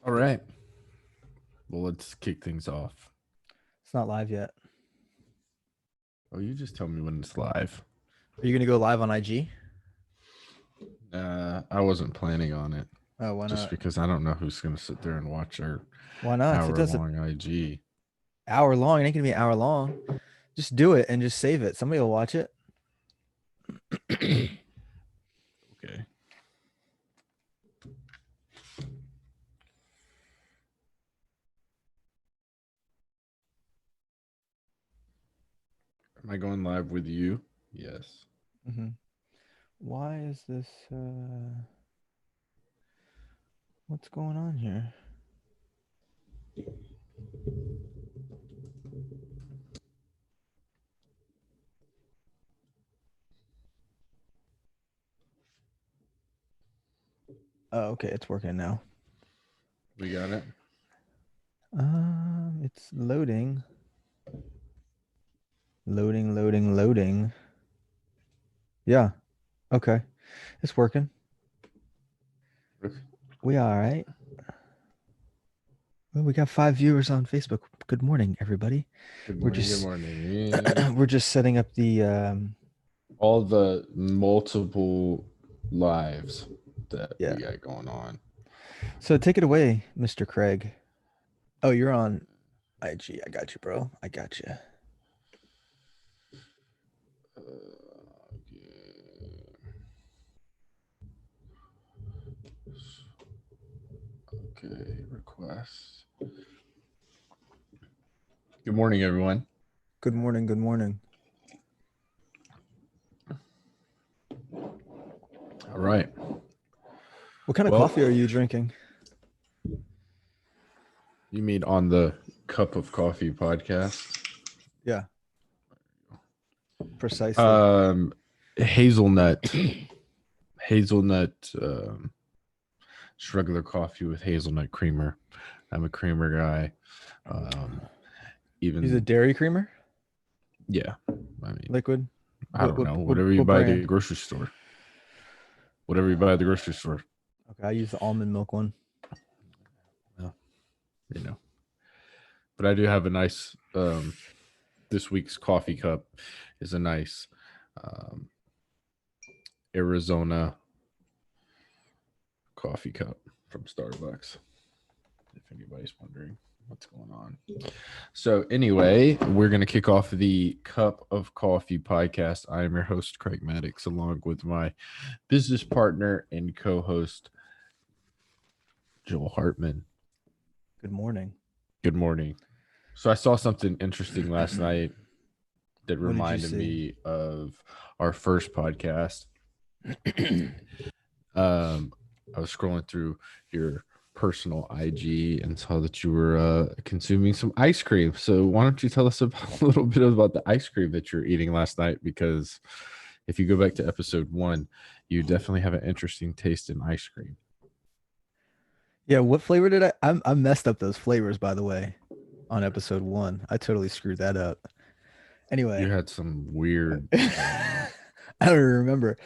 All right. Well, let's kick things off. It's not live yet. Oh, you just tell me when it's live. Are you gonna go live on IG? I wasn't planning on it Oh, why just not? because I don't know who's going to sit there and watch our Why not? It hour does an long IG. hour long. It ain't gonna be an hour long. Just do it and just save it. Somebody will watch it. Okay. Am I going live with you? Yes. hmm Why is this? What's going on here? Oh, okay, it's working now. We got it. It's loading, loading. Yeah. Okay, it's working. We all right. Well, we got 5 viewers on Facebook. Good morning, everybody. Good We're morning. Good just morning. we're just setting up the All the multiple lives that yeah. we got going on. So take it away, Mr. Craig. Oh, you're on IG. I got you, bro. I got you. Okay. Requests. Good morning, everyone. Good morning. Good morning. All right. What kind of Well, coffee are you drinking? you mean on the Cup of Coffee podcast? Yeah, precisely. Um, hazelnut, just regular coffee with hazelnut creamer. I'm a creamer guy. Um, Use a even dairy creamer, yeah, I mean, liquid. I don't know. What Whatever you what buy at the brand? grocery store. Whatever you buy at the grocery store. Okay, I use the almond milk one. Well, you know. But I do have a nice. This week's coffee cup is a nice um, Arizona coffee cup from Starbucks. If anybody's wondering what's going on. So, anyway, we're going to kick off the Cup of Coffee podcast. I am your host, Craig Maddox, along with my business partner and co host, Joel Hartman. Good morning. Good morning. So, I saw something interesting last night that What did you reminded see? me of our first podcast. I was scrolling through your personal IG and saw that you were consuming some ice cream. So why don't you tell us about, a little bit about the ice cream that you're eating last night? Because if you go back to episode 1, you definitely have an interesting taste in ice cream. Yeah, what flavor did I messed up those flavors, by the way, on episode one. I totally screwed that up. You Anyway, had some weird. I don't even remember.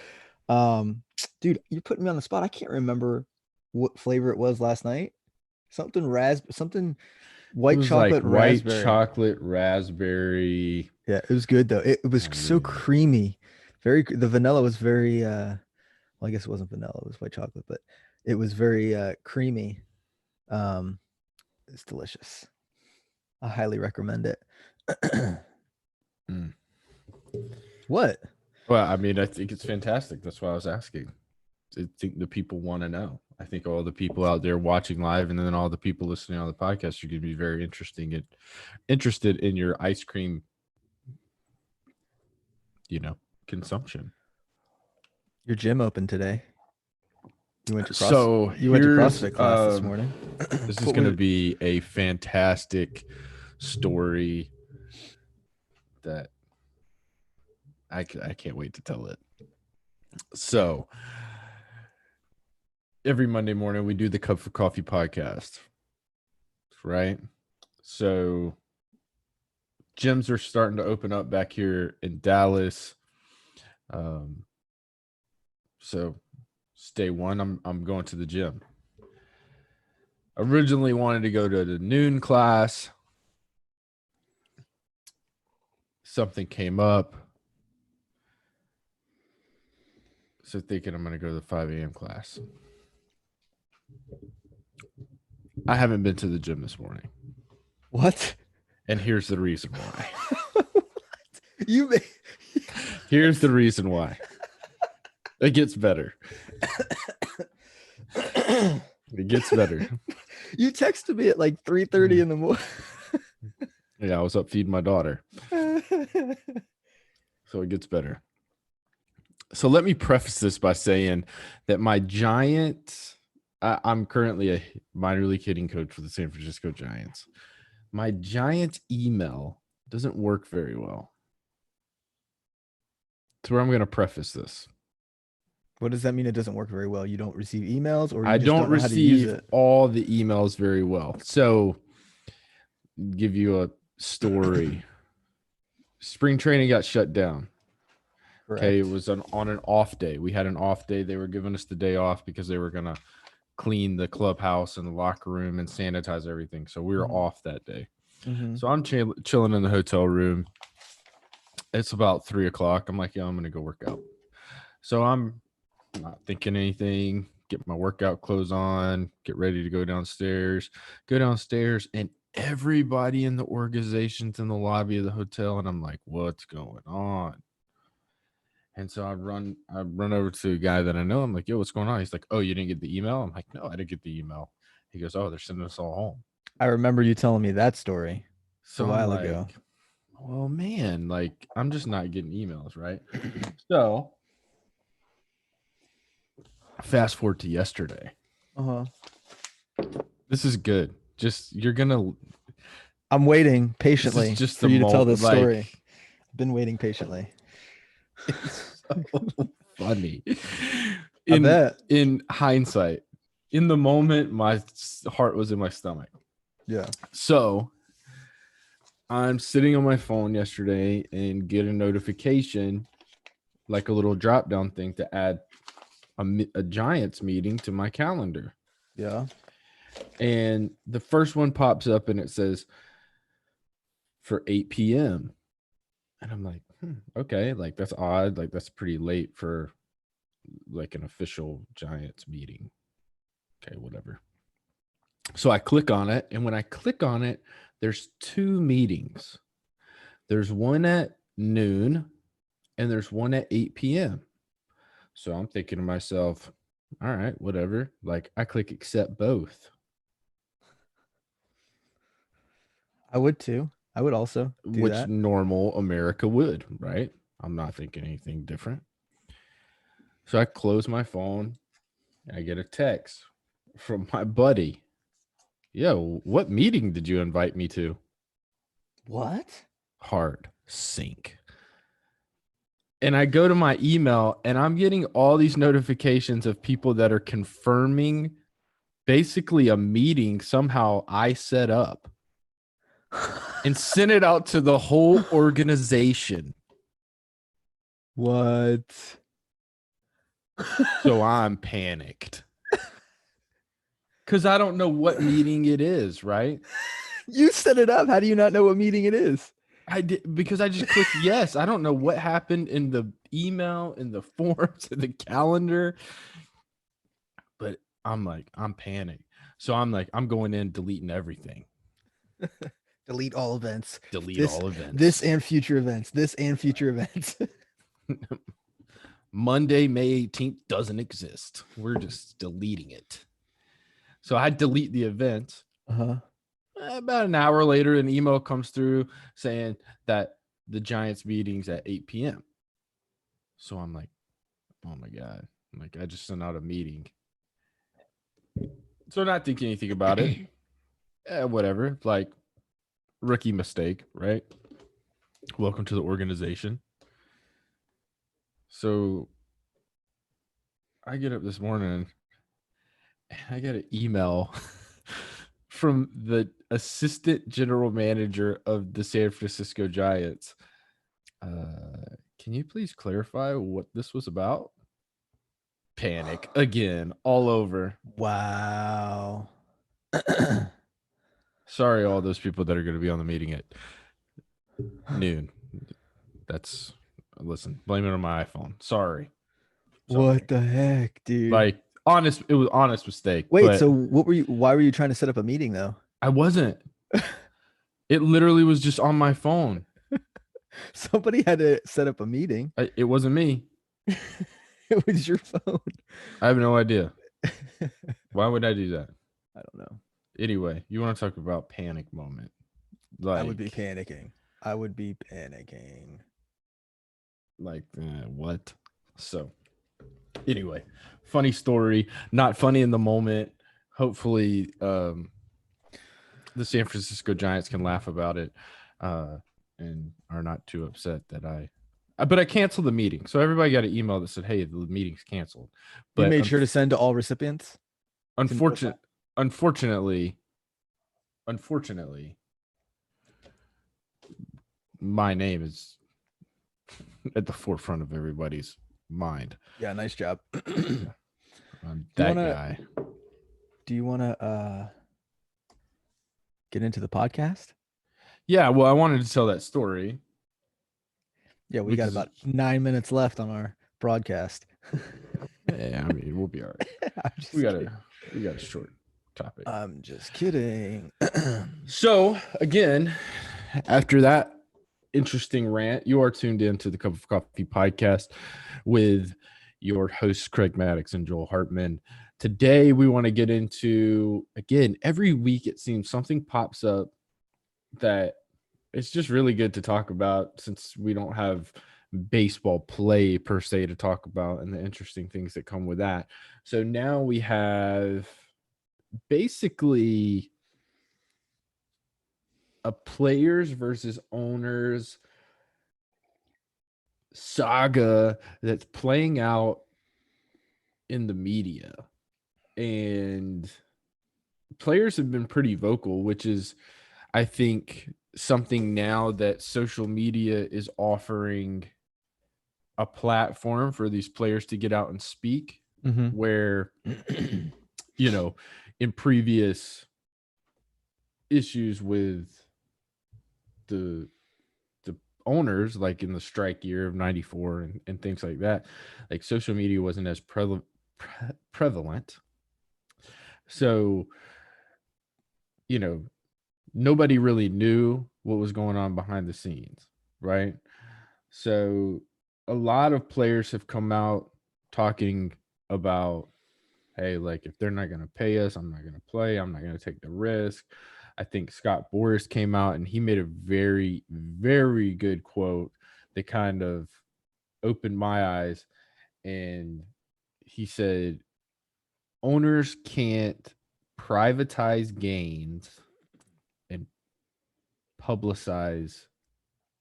Um, dude, you're putting me on the spot. I can't remember what flavor it was last night. Something It white was like chocolate white raspberry. chocolate raspberry. Yeah, it was good though. It was I don't so even. creamy. The vanilla was very well, I guess it wasn't vanilla, it was white chocolate, but it was very creamy. Um, it's delicious. I highly recommend it. Mm. What? Well, I mean, I think it's fantastic. That's why I was asking. I think the people want to know. I think all the people out there watching live, and then all the people listening on the podcast, are going to be very interested in your ice cream, you know, consumption. Your gym opened today. So You went to here's CrossFit class this morning. this is What going to was be a fantastic story that I can't wait to tell it. So every Monday morning we do the Cup for Coffee podcast, right? So gyms are starting to open up back here in Dallas. Um, so it's day one. I'm going to the gym. Originally wanted to go to the noon class. Something came up. So thinking I'm going to go to the 5 a.m. class. I haven't been to the gym this morning. What? And here's the reason why. You Here's the reason why. It gets better. It gets better. You texted me at like 3:30 in the morning. Yeah, I was up feeding my daughter. So it gets better. So let me preface this by saying that my Giants, I'm currently a minor league hitting coach for the San Francisco Giants. My Giants email doesn't work very well. That's where I'm going to preface this. What does that mean? It doesn't work very well. You don't receive emails, or you I just don't don't know how to use receive it? all the emails very well. So give you a story. Spring training got shut down. Correct. Okay, it was on an off day. We had an off day. They were giving us the day off because they were going to clean the clubhouse and the locker room and sanitize everything. So we were off that day. So I'm chilling in the hotel room. It's about 3:00. I'm like, yeah, I'm going to go work out. So I'm not thinking anything, get my workout clothes on, get ready to go downstairs, and everybody in the organization's in the lobby of the hotel. And I'm like, what's going on? And so I run over to a guy that I know. I'm like, yo, what's going on? He's like, oh, you didn't get the email? I'm like, no, I didn't get the email. He goes, oh, they're sending us all home. I remember you telling me that story So a while I'm ago. like, well, man, like I'm just not getting emails, right? So fast forward to yesterday. This is good. Just I'm waiting patiently just for you to tell this story. like, I've been waiting patiently. it's so funny. I bet. In hindsight, in the moment, my heart was in my stomach. Yeah. So I'm sitting on my phone yesterday and get a notification, like a little drop down thing to add a Giants meeting to my calendar. Yeah. And the first one pops up and it says for 8 p.m. And I'm like, okay, like that's odd. Like that's pretty late for like an official Giants meeting. Okay, whatever. So I click on it. And when I click on it, there's 2 meetings. There's one at noon and there's one at 8 p.m. So I'm thinking to myself, all right, whatever. Like I click accept both. I would too. I would also do Which that. normal America would, right? I'm not thinking anything different. So I close my phone. I get a text from my buddy. Yo, what meeting did you invite me to? What? Hard sink. And I go to my email and I'm getting all these notifications of people that are confirming basically a meeting somehow I set up and sent it out to the whole organization. What? So I'm panicked. Because I don't know what meeting it is, right? You set it up. How do you not know what meeting it is? I did because I just clicked yes. I don't know what happened in the email, in the forms, in the calendar. But I'm panicked. So I'm like, I'm going in, deleting everything. Delete all events. Delete all events. This and future events. This and future events. Monday, May 18th doesn't exist. We're just deleting it. So I delete the event. About an hour later, an email comes through saying that the Giants meeting's at 8 p.m. So I'm like, oh my God. I'm like, I just sent out a meeting. So not thinking anything about it. Whatever. Like, rookie mistake, right? Welcome to the organization. So I get up this morning and I get an email from the assistant general manager of the San Francisco Giants. Can you please clarify what this was about? Panic again, all over. Wow. Sorry, all those people that are going to be on the meeting at noon. That's listen. Blame it on my iPhone. Sorry. What the heck, dude? Like honest, it was honest mistake. Wait, But so why were you trying to set up a meeting though? I wasn't. It literally was just on my phone. Somebody had to set up a meeting. It wasn't me. It was your phone. I have no idea. Why would I do that? I don't know. Anyway, you want to talk about panic moment? I would be panicking. I would be panicking. What? So, anyway, funny story. Not funny in the moment. Hopefully, the San Francisco Giants can laugh about it and are not too upset that but I canceled the meeting. So everybody got an email that said, hey, the meeting's canceled. But you made sure to send to all recipients? Unfortunately, my name is at the forefront of everybody's mind. Yeah, nice job. I'm that guy. Do you want to get into the podcast? Yeah, well, I wanted to tell that story. Yeah, we got about 9 minutes left on our broadcast. Yeah, I mean, we'll be all right. we got a short topic. I'm just kidding. So, again, after that interesting rant, you are tuned into the Cup of Coffee podcast with your hosts, Craig Maddox and Joel Hartman. Today, we want to get into, again, every week it seems something pops up that it's just really good to talk about since we don't have baseball play per se to talk about and the interesting things that come with that. So now we have basically a players versus owners saga that's playing out in the media, and players have been pretty vocal, which is, I think, something now that social media is offering a platform for these players to get out and speak, where, in previous issues with the owners, like in the strike year of 94 and things like that, like social media wasn't as prevalent. So, nobody really knew what was going on behind the scenes, right? So a lot of players have come out talking about, hey, like, if they're not going to pay us, I'm not going to play. I'm not going to take the risk. I think Scott Boras came out and he made a very, very good quote that kind of opened my eyes. And he said, owners can't privatize gains and publicize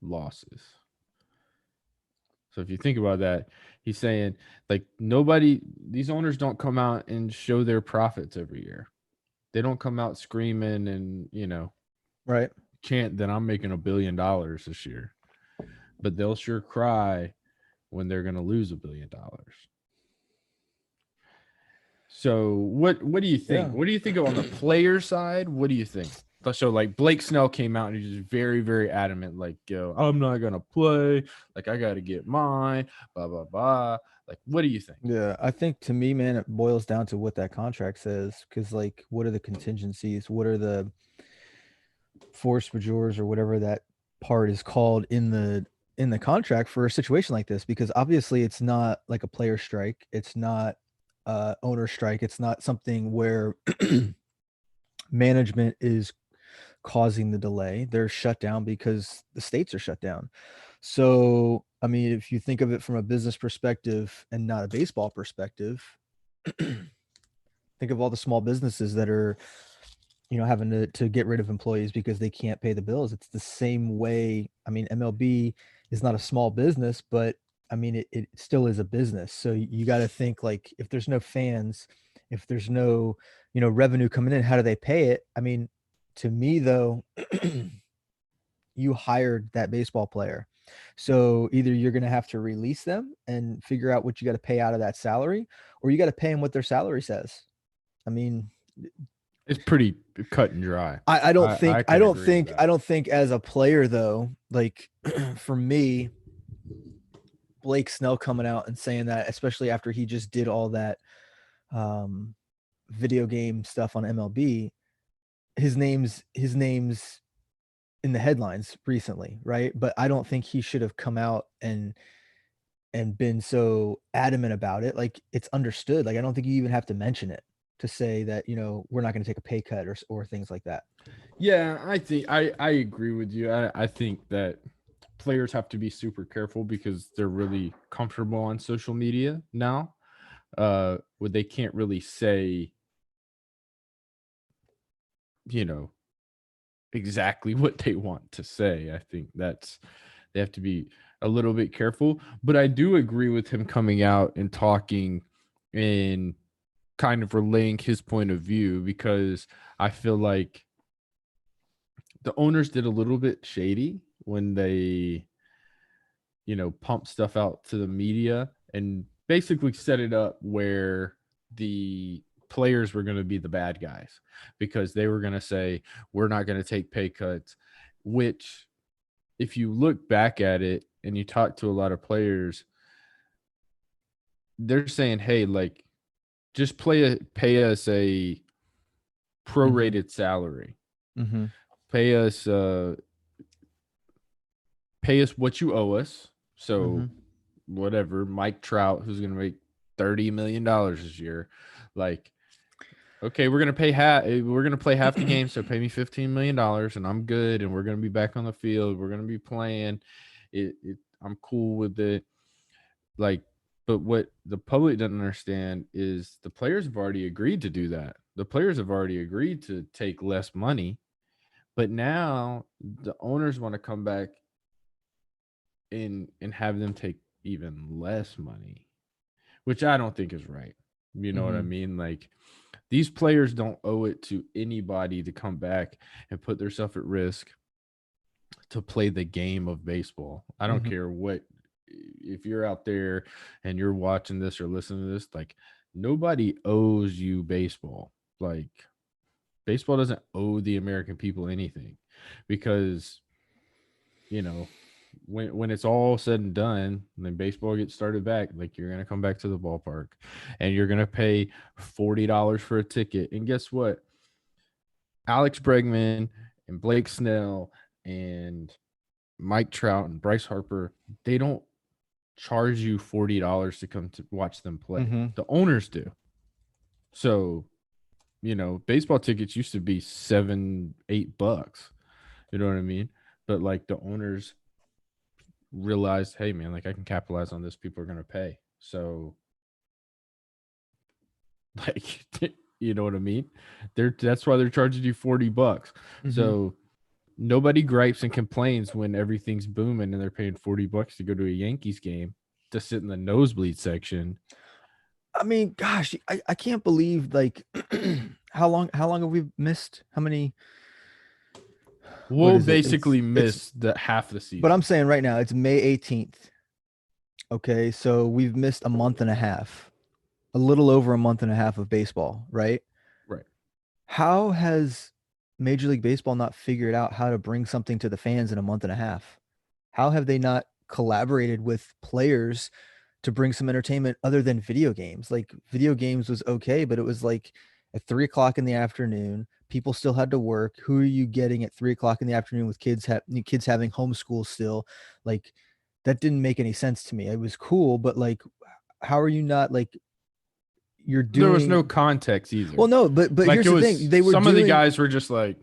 losses. So if you think about that, he's saying, like, these owners don't come out and show their profits every year. They don't come out screaming and, right, chant that I'm making $1 billion this year. But they'll sure cry when they're going to lose $1 billion. So what do you think? Yeah. What do you think on the player side? What do you think? So like Blake Snell came out and he's just very, very adamant, like, yo, I'm not going to play. Like, I got to get mine, blah, blah, blah. Like, what do you think? Yeah, I think to me, man, it boils down to what that contract says. Because, like, what are the contingencies? What are the force majeures or whatever that part is called in the contract for a situation like this? Because obviously it's not like a player strike. It's not owner strike. It's not something where management is causing the delay. They're shut down because the states are shut down. So, I mean, if you think of it from a business perspective and not a baseball perspective, think of all the small businesses that are, having to get rid of employees because they can't pay the bills. It's the same way. I mean, MLB is not a small business, but I mean, it still is a business. So you got to think, like, if there's no fans, if there's no, revenue coming in, how do they pay it? I mean, to me though, you hired that baseball player. So either you're going to have to release them and figure out what you got to pay out of that salary, or you got to pay them what their salary says. I mean, It's pretty cut and dry. I don't I think can agree with that. I don't think as a player though, like for me, Blake Snell coming out and saying that, especially after he just did all that um, video game stuff on MLB, his name's in the headlines recently, right? But I don't think he should have come out and been so adamant about it. Like it's understood. Like I don't think you even have to mention it to say that, we're not going to take a pay cut or things like that. Yeah, I think I agree with you. I think that players have to be super careful because they're really comfortable on social media now. Where they can't really say, you know, exactly what they want to say. I think they have to be a little bit careful. But I do agree with him coming out and talking and kind of relaying his point of view, because I feel like the owners did a little bit shady when they, pump stuff out to the media and basically set it up where the players were going to be the bad guys, because they were going to say, we're not going to take pay cuts, which, if you look back at it and you talk to a lot of players, they're saying, hey, like, just pay us a prorated salary. Mm-hmm. Pay us pay us what you owe us. Mm-hmm. So whatever, Mike Trout, who's going to make $30 million this year, like, okay, we're going to play half the game, so pay me $15 million and I'm good, and we're going to be back on the field. We're going to be playing. I'm cool with it. Like, but what the public doesn't understand is the players have already agreed to do that. The players have already agreed to take less money, but now the owners want to come back and have them take even less money, which I don't think is right. You know what I Mm-hmm. mean? Like, these players don't owe it to anybody to come back and put themselves at risk to play the game of baseball. I don't Mm-hmm. care what, if you're out there and you're watching this or listening to this, like, nobody owes you baseball. Like, baseball doesn't owe the American people anything, because, you know, when it's all said and done, then baseball gets started back. Like, you're gonna come back to the ballpark, and you're gonna pay $40 for a ticket. And guess what? Alex Bregman and Blake Snell and Mike Trout and Bryce Harper, they don't charge you $40 to come to watch them play. Mm-hmm. The owners do. So, baseball tickets used to be $7, $8. You know what I mean? But like, the owners realized, hey man, like, I can capitalize on this. People are gonna pay. So, like, you know what I mean? That's why they're charging you $40. Mm-hmm. So nobody gripes and complains when everything's booming and they're paying $40 to go to a Yankees game to sit in the nosebleed section. I mean, gosh, I can't believe like how long have we missed? How many? What We'll is it? basically It's miss the half the but I'm season. saying right now it's May 18th. Okay, so we've missed a month and a half, a little over a month and a half of baseball, right? Right. How has Major League Baseball not figured out how to bring something to the fans in a month and a half? How have they not collaborated with players to bring some entertainment other than video games? Like video games was okay, but it was like at 3 o'clock in the afternoon. People still had to work. Who are you getting at 3 o'clock in the afternoon with kids having homeschool still? Like that didn't make any sense to me. It was cool, but like, how are you not like you're There was no doing? context Well, either. no, but Like, here's it the thing: was, they were some of the doing guys were just like,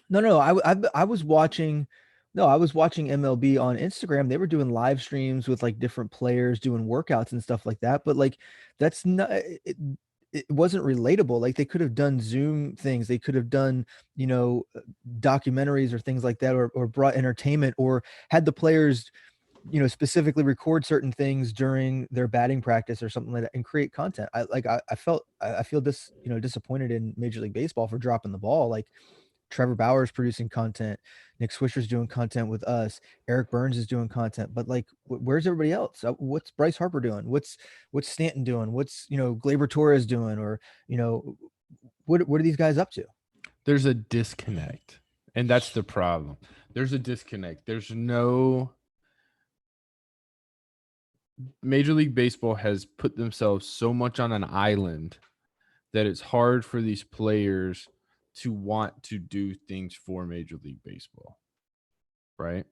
no. I was watching. No, I was watching MLB on Instagram. They were doing live streams with like different players doing workouts and stuff like that. But like, that's not. It wasn't relatable. Like they could have done Zoom things. They could have done, documentaries or things like that, or brought entertainment, or had the players, specifically record certain things during their batting practice or something like that and create content. I feel disappointed in Major League Baseball for dropping the ball. Like Trevor Bauer's producing content, Nick Swisher's doing content with us, Eric Burns is doing content, but like, where's everybody else? What's Bryce Harper doing? What's Stanton doing? What's Gleyber Torres doing? Or what are these guys up to? there's a disconnect, and that's the problem. There's a disconnect. There's no Major League Baseball has put themselves so much on an island that it's hard for these players to want to do things for Major League Baseball, right?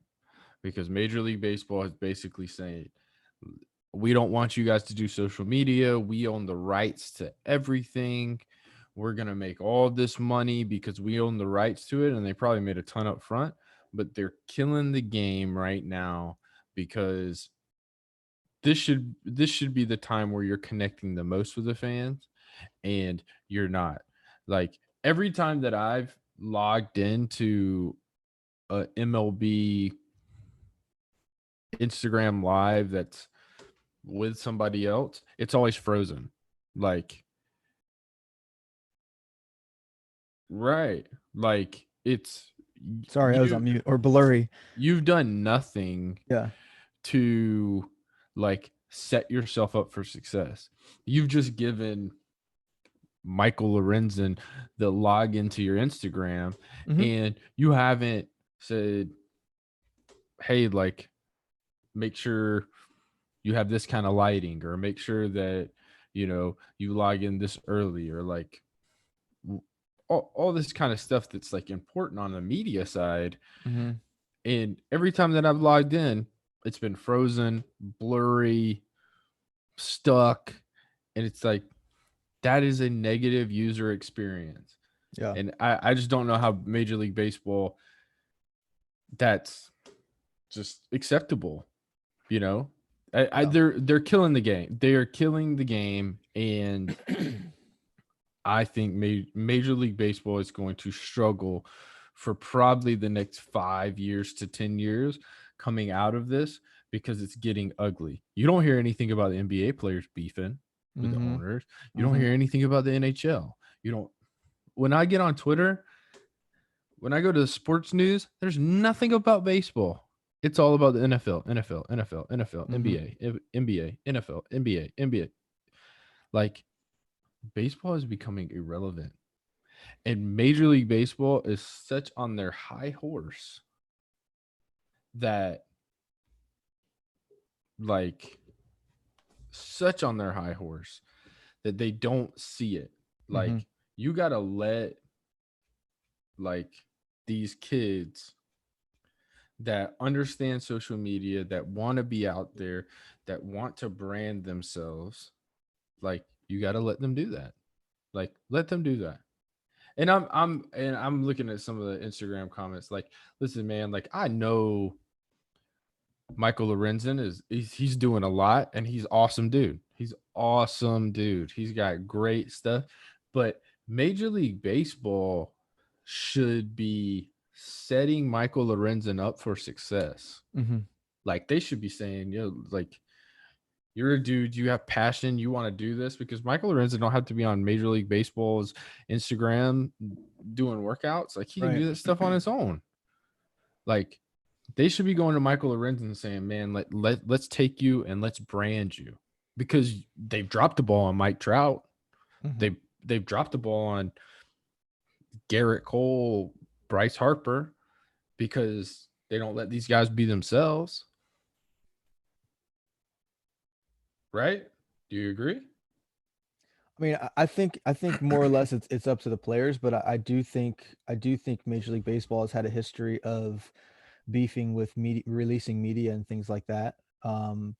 Because Major League Baseball is basically saying, we don't want you guys to do social media. We own the rights to everything. We're going to make all this money because we own the rights to it. And they probably made a ton up front, but they're killing the game right now because this should be the time where you're connecting the most with the fans, and you're not. Like, every time that I've logged into a MLB Instagram live that's with somebody else, it's always frozen. Like, right. Like, it's Sorry, I was on mute or blurry. you've done nothing Yeah. to like set yourself up for success. You've just given Michael Lorenzen the login to your Instagram, and you haven't said, hey, like, make sure you have this kind of lighting, or make sure that you log in this early, or like all this kind of stuff that's like important on the media side. And every time that I've logged in, it's been frozen, blurry, stuck, and it's like, that is a negative user experience. Yeah. And I just don't know how Major League Baseball, that's just acceptable. They're killing the game. They are killing the game, and I think Major League Baseball is going to struggle for probably the next 5 years to 10 years coming out of this, because it's getting ugly. You don't hear anything about the NBA players beefing with the owners. You don't hear anything about the NHL. You don't. When I get on Twitter, when I go to the sports news, there's nothing about baseball. It's all about the NFL, NFL, NFL, NFL, NBA, NBA, NFL, NBA, NBA. Like, baseball is becoming irrelevant. And Major League Baseball is such on their high horse that, like, such on their high horse that they don't see it. Like, you got to let, like, these kids that understand social media, that want to be out there, that want to brand themselves, like, you got to let them do that. Like, let them do that. And I'm looking at some of the Instagram comments. Like, listen, man, like, I know Michael Lorenzen he's doing a lot, and he's awesome dude. He's awesome dude. He's got great stuff. But Major League Baseball should be setting Michael Lorenzen up for success. Like, they should be saying, like, you're a dude, you have passion, you want to do this, because Michael Lorenzen don't have to be on Major League Baseball's Instagram doing workouts. Like, he can do that stuff on his own. Like, they should be going to Michael Lorenzen and saying, man, let's take you and let's brand you, because they've dropped the ball on Mike Trout. They've dropped the ball on Garrett Cole, Bryce Harper, because they don't let these guys be themselves. Right? Do you agree? I mean, I think more or less it's up to the players, but I do think Major League Baseball has had a history of beefing with media, releasing media and things like that.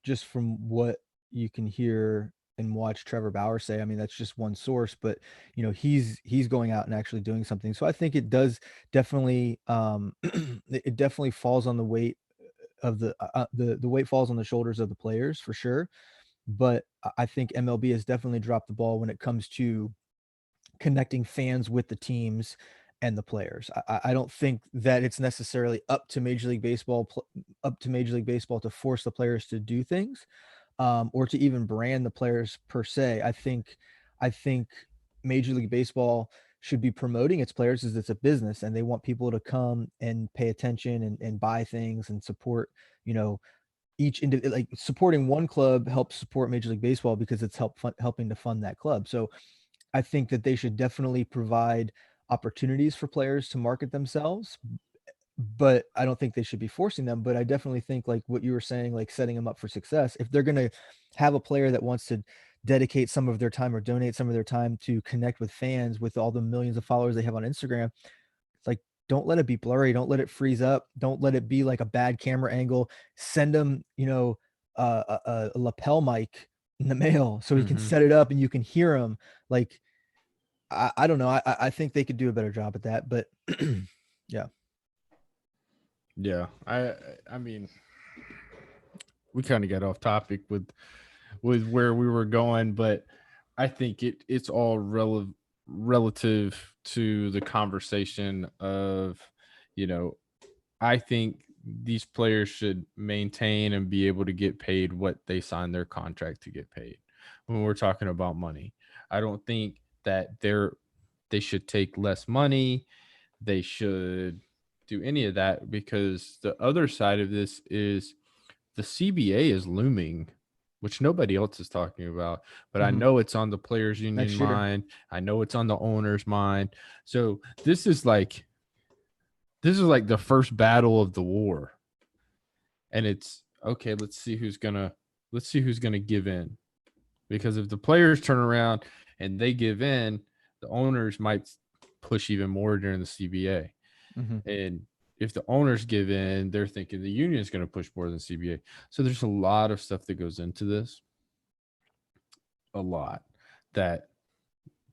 Just from what you can hear and watch Trevor Bauer say, I mean, that's just one source, but he's going out and actually doing something. So I think it does definitely it definitely falls on the weight of the weight falls on the shoulders of the players for sure. But I think MLB has definitely dropped the ball when it comes to connecting fans with the teams and the players. I don't think that it's necessarily up to Major League Baseball to force the players to do things, or to even brand the players per se. I think Major League Baseball should be promoting its players as it's a business, and they want people to come and pay attention and buy things and support, you know, like supporting one club helps support Major League Baseball because it's helping to fund that club. So I think that they should definitely provide opportunities for players to market themselves, but I don't think they should be forcing them. But I definitely think, like what you were saying, like setting them up for success. If they're going to have a player that wants to dedicate some of their time or donate some of their time to connect with fans with all the millions of followers they have on Instagram, it's like, don't let it be blurry. Don't let it freeze up. Don't let it be like a bad camera angle. Send them, a lapel mic in the mail so he can Mhm. set it up and you can hear him. Like, I don't know. I think they could do a better job at that, but yeah. Yeah. I mean, we kind of got off topic with where we were going, but I think it's all relative to the conversation of, I think these players should maintain and be able to get paid what they signed their contract to get paid. When we're talking about money, I don't think that they should take less money. They should do any of that, because the other side of this is the CBA is looming, which nobody else is talking about. But I Mhm. know it's on the players union Next year. mind. I know it's on the owner's mind. So this is like the first battle of the war. And it's okay, let's see who's gonna give in. Because if the players turn around and they give in, the owners might push even more during the CBA. Mhm. And if the owners give in, they're thinking the union is going to push more than CBA. So there's a lot of stuff that goes into this, a lot that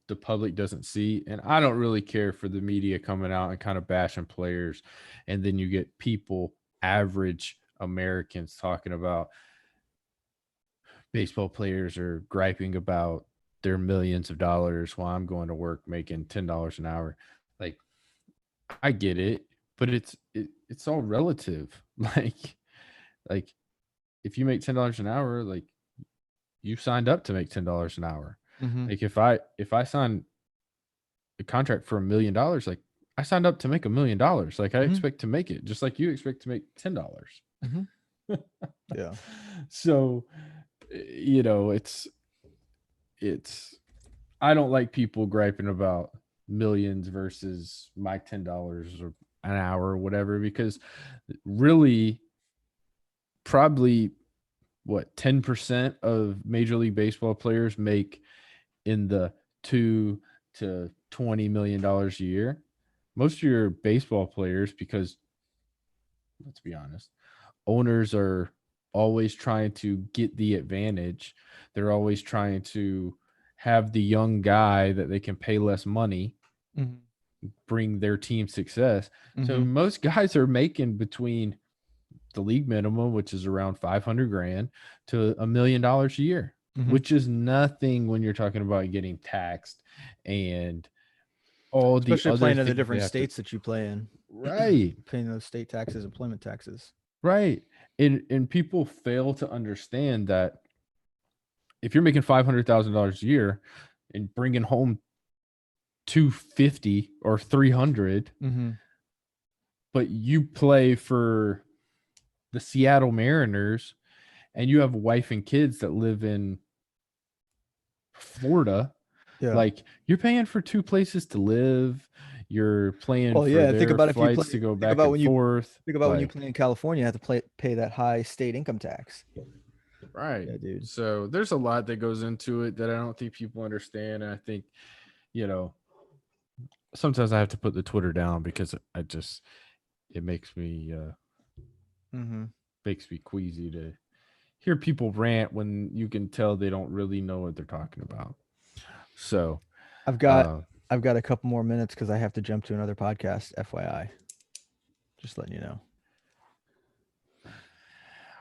the public doesn't see. And I don't really care for the media coming out and kind of bashing players. And then you get people, average Americans, talking about baseball players are griping about their millions of dollars while I'm going to work making $10 an hour. Like, I get it, but it's all relative. Like if you make $10 an hour, like, you signed up to make $10 an hour. Mhm. Like if I sign a contract for $1 million, like, I signed up to make $1 million. Like, I Mhm. expect to make it just like you expect to make $10. Mhm. Yeah. So, it's I don't like people griping about millions versus my $10 or an hour or whatever, because really, probably, what, 10% of Major League Baseball players make in the $2 to $20 million a year. Most of your baseball players, because let's be honest, owners are always trying to get the advantage. They're always trying to have the young guy that they can pay less money Mhm. bring their team success. So Mhm. most guys are making between the league minimum, which is around 500 grand, to $1 million a year, Mhm. which is nothing when you're talking about getting taxed and all the Especially other playing in the things they different have to. states that you play in. Right. Paying those state taxes, employment taxes. Right. And people fail to understand that if you're making $500,000 a year and bringing home 250 or 300, Mhm. but you play for the Seattle Mariners and you have a wife and kids that live in Florida, Yeah. like, you're paying for two places to live. You're playing Well, for yeah, think their about if you play flights to go think back about and when you forth. think about when you Like, play in California, you have to pay that high state income tax. right. Yeah, dude. So there's a lot that goes into it that I don't think people understand. And I think, you know, sometimes I have to put the Twitter down because it Mhm. makes me queasy to hear people rant when you can tell they don't really know what they're talking about. So, I've got uh, I've got a couple more minutes because I have to jump to another podcast, FYI. Just letting you know.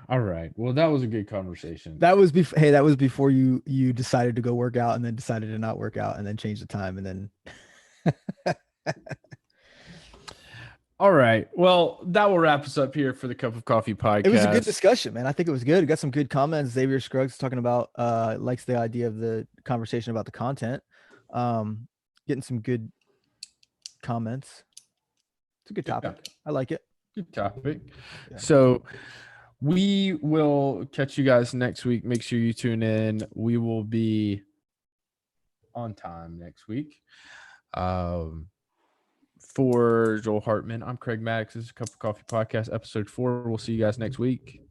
all right. Well, that was a good conversation. That was before you decided to go work out and then decided to not work out and then change the time and then All right. Well, that will wrap us up here for the Cup of Coffee it was a good podcast. discussion, man. I think it was good. We got some good comments. Xavier Scruggs talking about likes the idea of the conversation about the content. Um, Getting some good comments. It's a good Yeah, topic. I like it. good topic. Yeah. So we will catch you guys next week. Make sure you tune in. We will be on time next week. Um, For Joel Hartman, I'm Craig Maddox. This is a Cup of Coffee Podcast, episode 4. We'll see you guys next week.